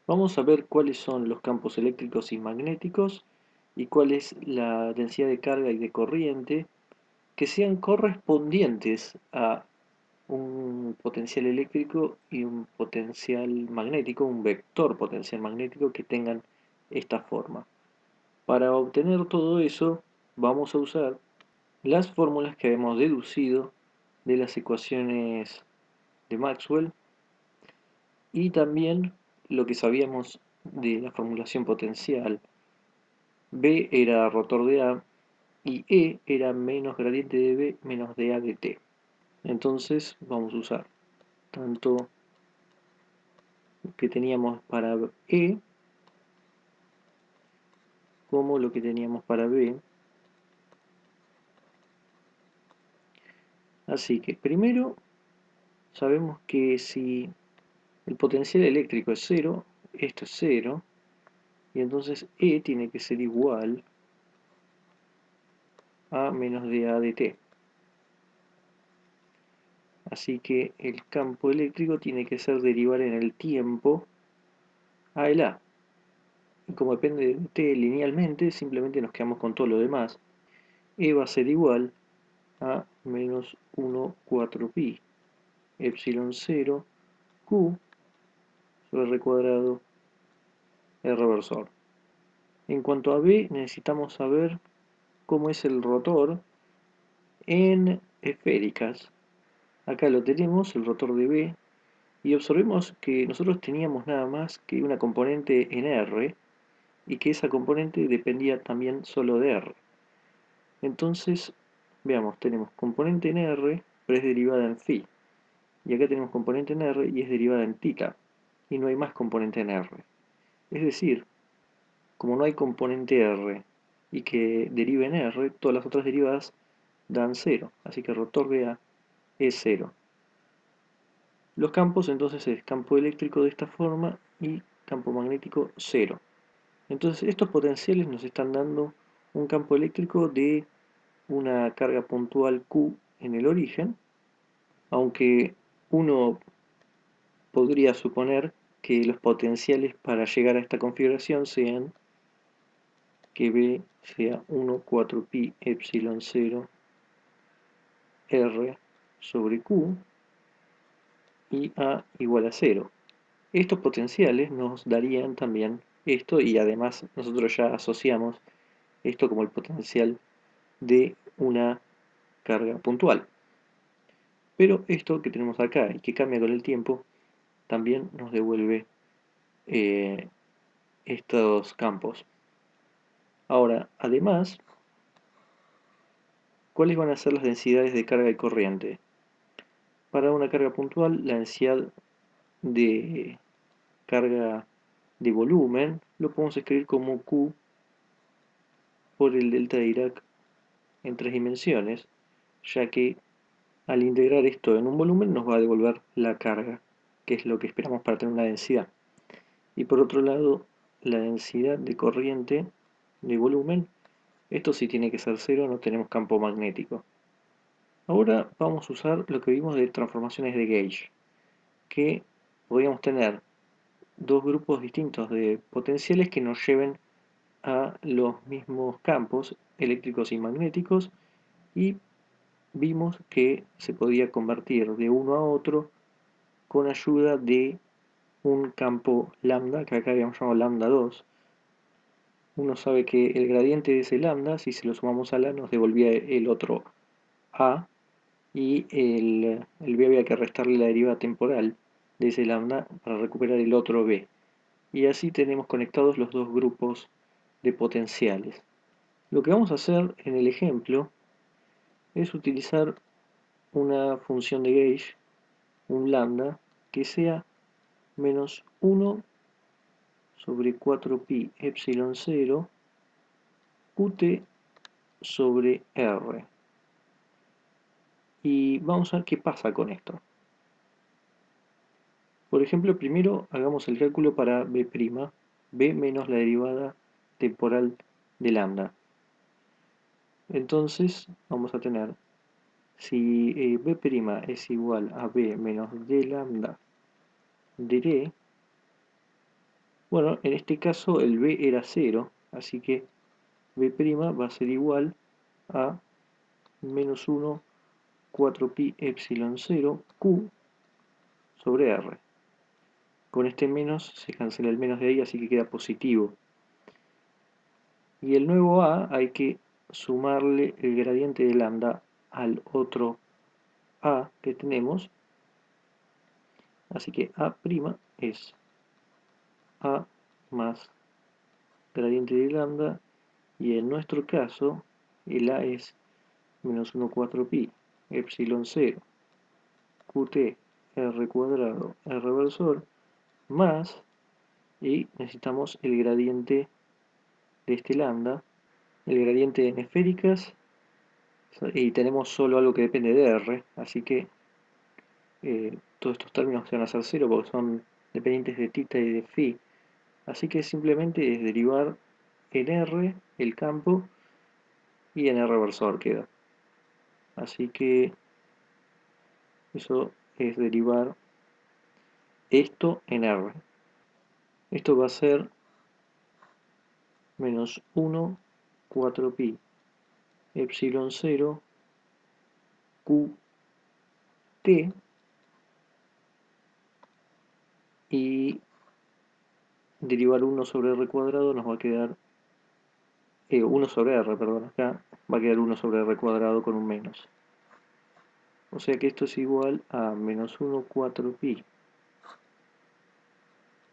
Vamos a ver cuáles son los campos eléctricos y magnéticos y cuál es la densidad de carga y de corriente que sean correspondientes a un potencial eléctrico y un potencial magnético, un vector potencial magnético que tengan esta forma. Para obtener todo eso vamos a usar las fórmulas que hemos deducido de las ecuaciones de Maxwell y también lo que sabíamos de la formulación potencial. B era rotor de A y E era menos gradiente de B menos dA de T. Entonces vamos a usar tanto lo que teníamos para E como lo que teníamos para B. Así que primero sabemos que si el potencial eléctrico es cero, esto es cero, y entonces E tiene que ser igual a menos dA de T. Así que el campo eléctrico tiene que ser derivar en el tiempo a el A. Y como depende de T linealmente, simplemente nos quedamos con todo lo demás. E va a ser igual a menos 1 4 pi epsilon 0 Q sobre R cuadrado R versor. En cuanto a B, necesitamos saber cómo es el rotor en esféricas. Acá lo tenemos, el rotor de B, y observemos que nosotros teníamos nada más que una componente en R, y que esa componente dependía también solo de R. Entonces, veamos, tenemos componente en R, pero es derivada en phi. Y acá tenemos componente en R y es derivada en θ. Y no hay más componente en R. Es decir, como no hay componente R y que derive en R, todas las otras derivadas dan 0. Así que rotor de A es 0. Los campos entonces es campo eléctrico de esta forma y campo magnético 0. Entonces estos potenciales nos están dando un campo eléctrico de una carga puntual Q en el origen, aunque uno podría suponer que los potenciales para llegar a esta configuración sean que B sea 1 4 pi epsilon 0 R sobre Q y A igual a 0. Estos potenciales nos darían también esto y además nosotros ya asociamos esto como el potencial de una carga puntual. Pero esto que tenemos acá y que cambia con el tiempo también nos devuelve eh, estos campos. Ahora, además, ¿cuáles van a ser las densidades de carga y corriente? Para una carga puntual, la densidad de carga de volumen lo podemos escribir como Q por el delta de Dirac en tres dimensiones, ya que al integrar esto en un volumen nos va a devolver la carga, que es lo que esperamos para tener una densidad. Y por otro lado, la densidad de corriente de volumen, esto sí tiene que ser cero, no tenemos campo magnético. Ahora vamos a usar lo que vimos de transformaciones de gauge, que podríamos tener dos grupos distintos de potenciales que nos lleven a los mismos campos eléctricos y magnéticos y vimos que se podía convertir de uno a otro con ayuda de un campo lambda, que acá habíamos llamado lambda 2. Uno sabe que el gradiente de ese lambda, si se lo sumamos a la, nos devolvía el otro a, y el b había que restarle la derivada temporal de ese lambda para recuperar el otro b. Y así tenemos conectados los dos grupos de potenciales. Lo que vamos a hacer en el ejemplo es utilizar una función de gauge, un lambda, que sea menos 1 sobre 4 pi epsilon 0 Qt sobre R. Y vamos a ver qué pasa con esto. Por ejemplo, primero hagamos el cálculo para b', b menos la derivada temporal de lambda. Entonces vamos a tener, si b' es igual a b menos d lambda de d, Bueno, en este caso el B era 0, así que B' va a ser igual a menos 1, 4pi epsilon 0 Q sobre R. Con este menos se cancela el menos de ahí, así que queda positivo. Y el nuevo A hay que sumarle el gradiente de lambda al otro A que tenemos. Así que A' es A más gradiente de lambda, y en nuestro caso el A es menos 1 4pi epsilon 0 qt r cuadrado r versor más, y necesitamos el gradiente de este lambda, el gradiente en esféricas, y tenemos solo algo que depende de r, así que todos estos términos se van a hacer cero porque son dependientes de θ y de φ, así que simplemente es derivar en r el campo y en r versor queda. Así que eso es derivar esto en r. Esto va a ser menos 1 4pi epsilon 0 qt, y derivar 1 sobre r cuadrado nos va a quedar 1 sobre r, perdón, acá va a quedar 1 sobre r cuadrado con un menos. O sea que esto es igual a menos 1 4pi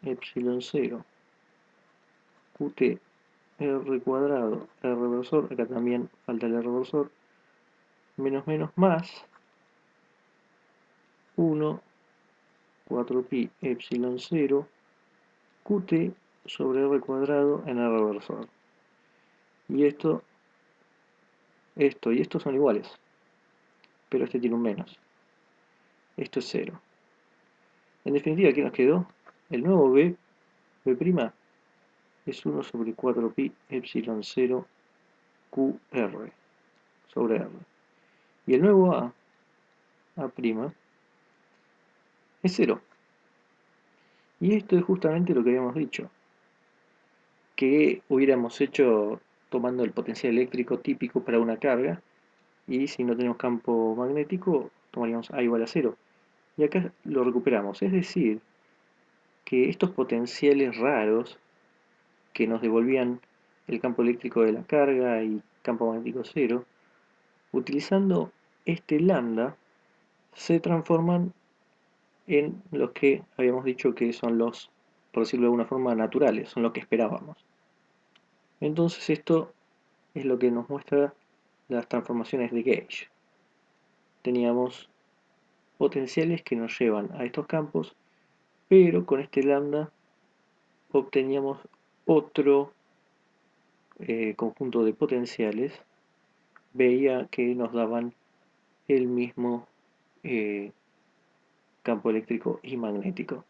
epsilon 0 qt r cuadrado r versor, acá también falta el r versor, menos menos más 1 4pi epsilon 0 qt sobre r cuadrado en r versor. Y esto y esto son iguales, pero este tiene un menos. Esto es 0. En definitiva, ¿qué nos quedó? El nuevo B', B' es 1 sobre 4pi epsilon 0 qr sobre r. Y el nuevo A' es 0. Y esto es justamente lo que habíamos dicho, que hubiéramos hecho tomando el potencial eléctrico típico para una carga, y si no tenemos campo magnético, tomaríamos A igual a 0. Y acá lo recuperamos, es decir, que estos potenciales raros que nos devolvían el campo eléctrico de la carga y campo magnético 0, utilizando este lambda, se transforman en los que habíamos dicho que son los, por decirlo de alguna forma, naturales, son lo que esperábamos. Entonces esto es lo que nos muestra las transformaciones de gauge. Teníamos potenciales que nos llevan a estos campos, pero con este lambda obteníamos otro conjunto de potenciales, veía que nos daban el mismo campo eléctrico y magnético.